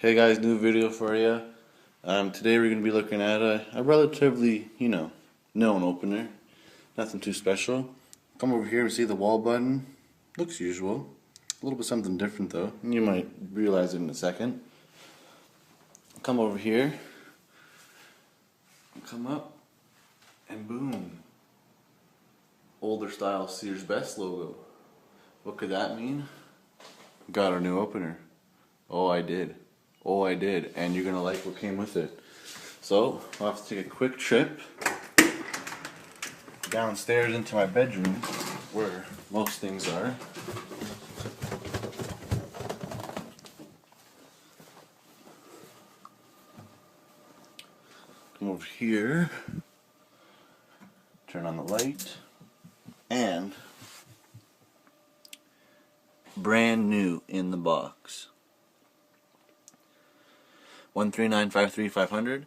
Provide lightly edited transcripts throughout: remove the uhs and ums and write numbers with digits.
Hey guys, new video for you. Today we're going to be looking at a relatively, known opener. Nothing too special. Come over here and see the wall button. Looks usual. A little bit something different though. You might realize it in a second. Come over here. Come up. And boom. Older style Sears Best logo. What could that mean? Got our new opener. Oh, I did. And you're gonna like what came with it. So, I'll have to take a quick trip downstairs into my bedroom, where most things are. Come over here, turn on the light, and brand new in the box. 13953-500.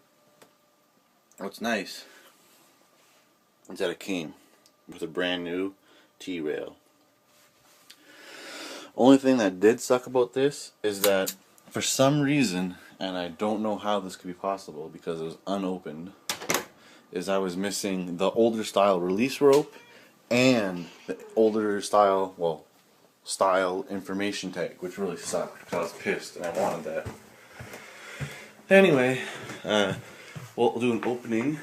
What's nice is that it came with a brand new T-rail. Only thing that did suck about this is that for some reason, and I don't know how this could be possible because it was unopened, is I was missing the older style release rope and the older style, style information tag, which really sucked because I was pissed and I wanted that. Anyway, we'll do an opening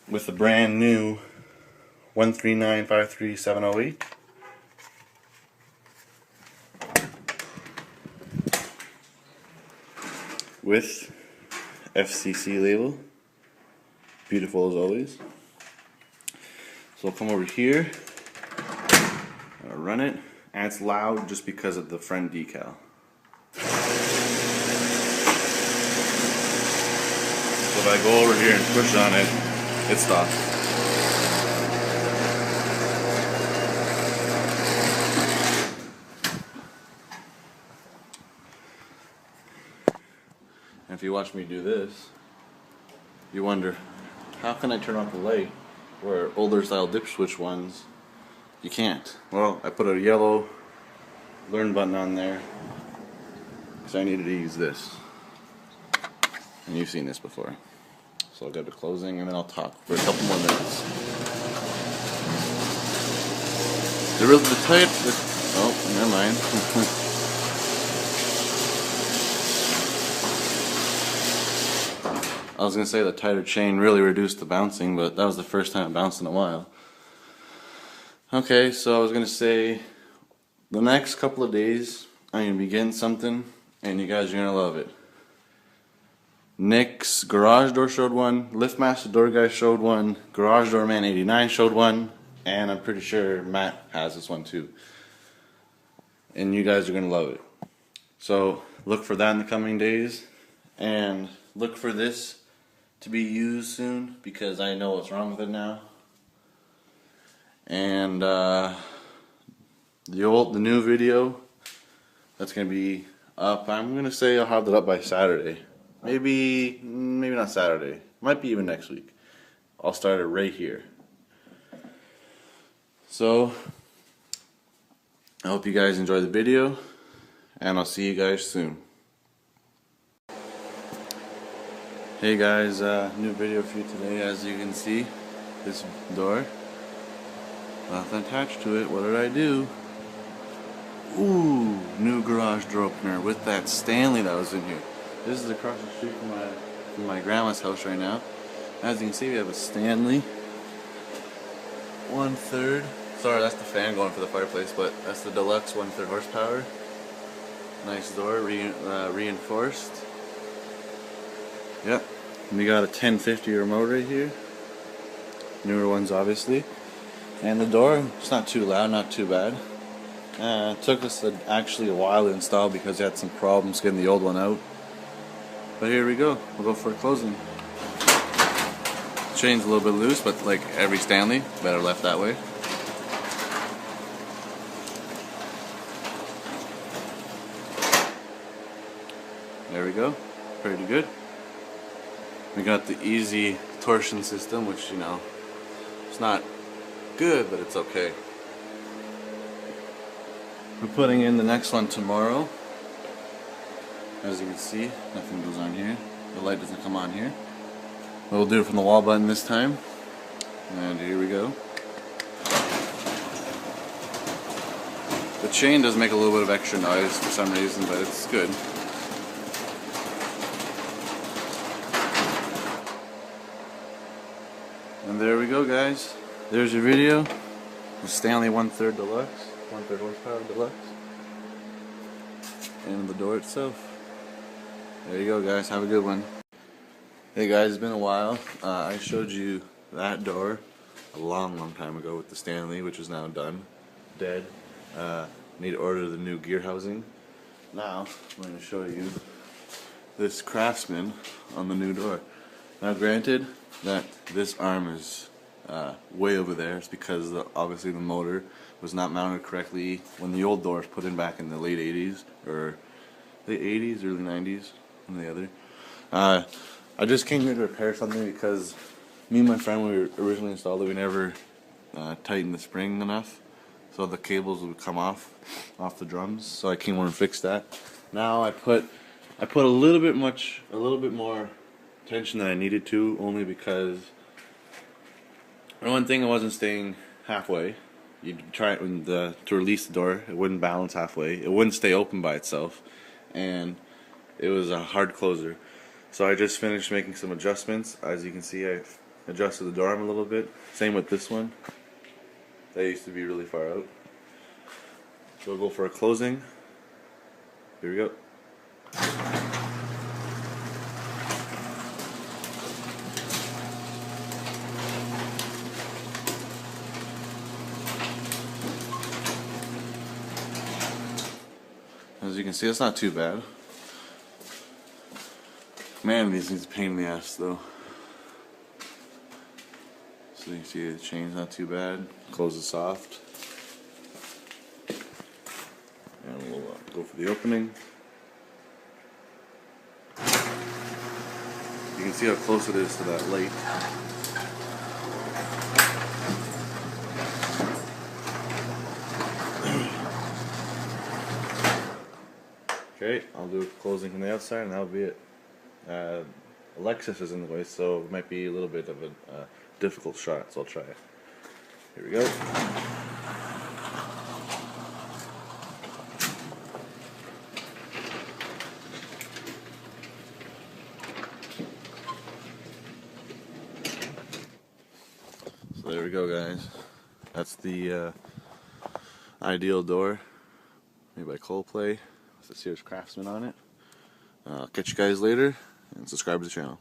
with the brand new 13953-708. With FCC label. Beautiful as always. So I'll come over here, run it, and it's loud just because of the front decal. If I go over here and push on it, it stops. And if you watch me do this, you wonder, how can I turn off the light where older style dip switch ones, you can't? Well, I put a yellow learn button on there because I needed to use this. And you've seen this before. So I'll go to closing and then I'll talk for a couple more minutes. Oh, never mind. I was going to say the tighter chain really reduced the bouncing, but that was the first time it bounced in a while. Okay, so I was going to say the next couple of days I'm going to be getting something and you guys are going to love it. Nick's Garage Door showed one, LiftMaster Door Guy showed one, Garage Door Man 89 showed one, and I'm pretty sure Matt has this one too. And you guys are going to love it. So look for that in the coming days, and look for this to be used soon because I know what's wrong with it now. And the new video that's going to be up, I'm going to say I'll have it up by Saturday. Maybe not Saturday. Might be even next week. I'll start it right here. So, I hope you guys enjoy the video, and I'll see you guys soon. Hey guys, new video for you today. As you can see, this door, nothing attached to it. What did I do? Ooh, new garage door opener with that Stanley that was in here. This is across the street from my grandma's house right now. As you can see, we have a Stanley 1/3. Sorry, that's the fan going for the fireplace, but that's the deluxe 1/3 horsepower. Nice door, reinforced. Yep, we got a 1050 remote right here. Newer ones, obviously. And the door, it's not too loud, not too bad. It took us actually a while to install because we had some problems getting the old one out. But here we go. We'll go for a closing. Chain's a little bit loose, but like every Stanley, better left that way. There we go. Pretty good. We got the easy torsion system, which, it's not good, but it's okay. We're putting in the next one tomorrow. As you can see, nothing goes on here. The light doesn't come on here. We'll do it from the wall button this time. And here we go. The chain does make a little bit of extra noise for some reason, but it's good. And there we go, guys. There's your video. The Stanley 1/3 Deluxe, 1/3 horsepower Deluxe. And the door itself. There you go, guys. Have a good one. Hey guys, it's been a while. I showed you that door a long time ago with the Stanley, which is now done, dead. Need to order the new gear housing. Now I'm going to show you this Craftsman on the new door. Now, granted that this arm is way over there, it's because obviously the motor was not mounted correctly when the old door was put in back in the late 80s or late 80s, early 90s, one or the other. I just came here to repair something because me and my friend, when we originally installed it, we never tightened the spring enough, so the cables would come off the drums. So I came over and fixed that. Now I put a little bit more tension than I needed to, only because one thing, it wasn't staying halfway. You'd try it to release the door, it wouldn't balance halfway. It wouldn't stay open by itself, and it was a hard closer. So I just finished making some adjustments. As you can see, I adjusted the door arm a little bit. Same with this one. That used to be really far out. So we'll go for a closing. Here we go. As you can see, it's not too bad. Man, these things are a pain in the ass though. So you can see the chain's not too bad. Closes soft. And we'll go for the opening. You can see how close it is to that light. Okay, I'll do a closing from the outside and that'll be it. Alexis is in the way, so it might be a little bit of a difficult shot, so I'll try it. Here we go. So there we go, guys. That's the ideal door made by Coldplay with the Sears Craftsman on it. I'll catch you guys later, and subscribe to the channel.